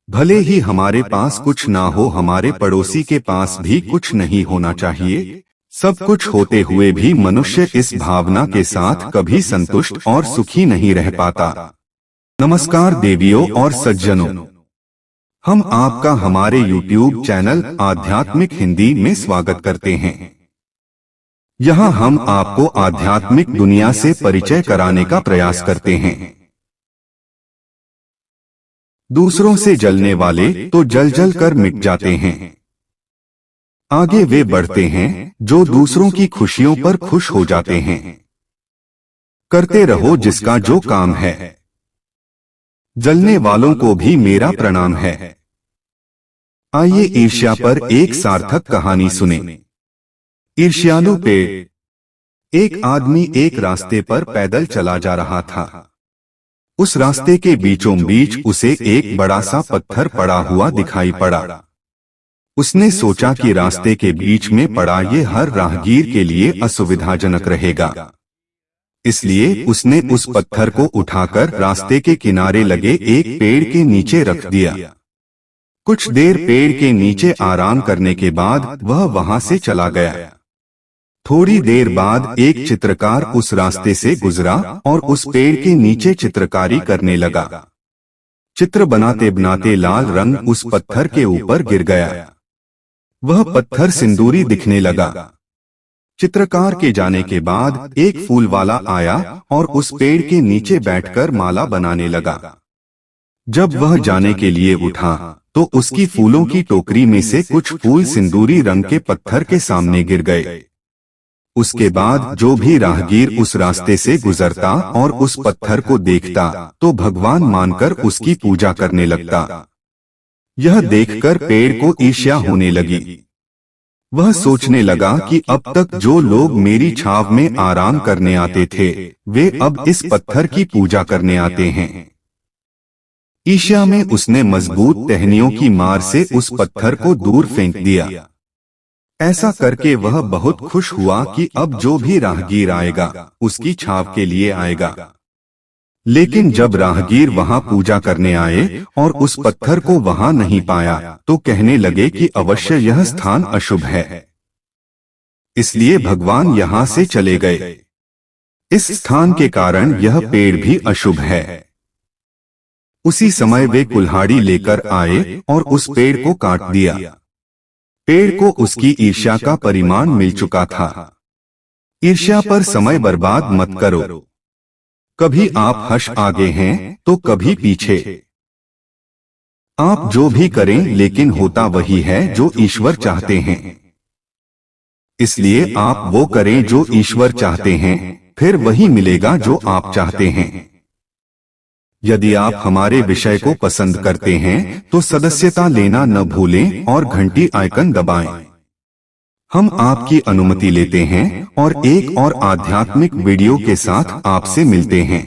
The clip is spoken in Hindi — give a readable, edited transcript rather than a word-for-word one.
भले ही हमारे पास कुछ ना हो, हमारे पड़ोसी के पास भी कुछ नहीं होना चाहिए। सब कुछ होते हुए भी मनुष्य इस भावना के साथ कभी संतुष्ट और सुखी नहीं रह पाता। नमस्कार देवियों और सज्जनों, हम आपका हमारे YouTube चैनल आध्यात्मिक हिंदी में स्वागत करते हैं। यहाँ हम आपको आध्यात्मिक दुनिया से परिचय कराने का प्रयास करते हैं। दूसरों से जलने वाले तो जल जल कर मिट जाते हैं। आगे वे बढ़ते हैं जो दूसरों की खुशियों पर खुश हो जाते हैं। करते रहो जिसका जो काम है। जलने वालों को भी मेरा प्रणाम है। आइए ईर्ष्या पर एक सार्थक कहानी सुने। ईर्ष्यालु पेड़। एक आदमी एक रास्ते पर पैदल चला जा रहा था। उस रास्ते के बीचों बीच उसे एक बड़ा सा पत्थर पड़ा हुआ दिखाई पड़ा। उसने सोचा कि रास्ते के बीच में पड़ा ये हर राहगीर के लिए असुविधाजनक रहेगा। इसलिए उसने उस पत्थर को उठाकर रास्ते के किनारे लगे एक पेड़ के नीचे रख दिया। कुछ देर पेड़ के नीचे आराम करने के बाद वह वहां से चला गया। थोड़ी देर बाद एक चित्रकार उस रास्ते से गुजरा और उस पेड़ के नीचे चित्रकारी करने लगा। चित्र बनाते बनाते लाल रंग उस पत्थर के ऊपर गिर गया। वह पत्थर सिंदूरी दिखने लगा। चित्रकार के जाने के बाद एक फूल वाला आया और उस पेड़ के नीचे बैठकर माला बनाने लगा। जब वह जाने के लिए उठा तो उसकी फूलों की टोकरी में से कुछ फूल सिंदूरी रंग के पत्थर के सामने गिर गए। उसके बाद जो भी राहगीर उस रास्ते से गुजरता और उस पत्थर को देखता तो भगवान मानकर उसकी पूजा करने लगता। यह देखकर पेड़ को ईर्ष्या होने लगी। वह सोचने लगा कि अब तक जो लोग मेरी छाव में आराम करने आते थे वे अब इस पत्थर की पूजा करने आते हैं। ईर्ष्या में उसने मजबूत टहनियों की मार से उस पत्थर को दूर फेंक दिया। ऐसा करके वह बहुत खुश हुआ कि अब जो भी राहगीर आएगा उसकी छाव के लिए आएगा। लेकिन जब राहगीर वहां पूजा करने आए और उस पत्थर को वहां नहीं पाया तो कहने लगे कि अवश्य यह स्थान अशुभ है, इसलिए भगवान यहां से चले गए। इस स्थान के कारण यह पेड़ भी अशुभ है। उसी समय वे कुल्हाड़ी लेकर आए और उस पेड़ को काट दिया। पेड़ को उसकी ईर्ष्या का परिमाण मिल चुका था। ईर्ष्या पर समय बर्बाद मत करो। कभी आप हर्ष आगे हैं तो कभी पीछे। आप जो भी करें लेकिन होता वही है जो ईश्वर चाहते हैं। इसलिए आप वो करें जो ईश्वर चाहते हैं, फिर वही मिलेगा जो आप चाहते हैं। यदि आप हमारे विषय को पसंद करते हैं तो सदस्यता लेना न भूलें और घंटी आइकन दबाएं। हम आपकी अनुमति लेते हैं और एक और आध्यात्मिक वीडियो के साथ आपसे मिलते हैं।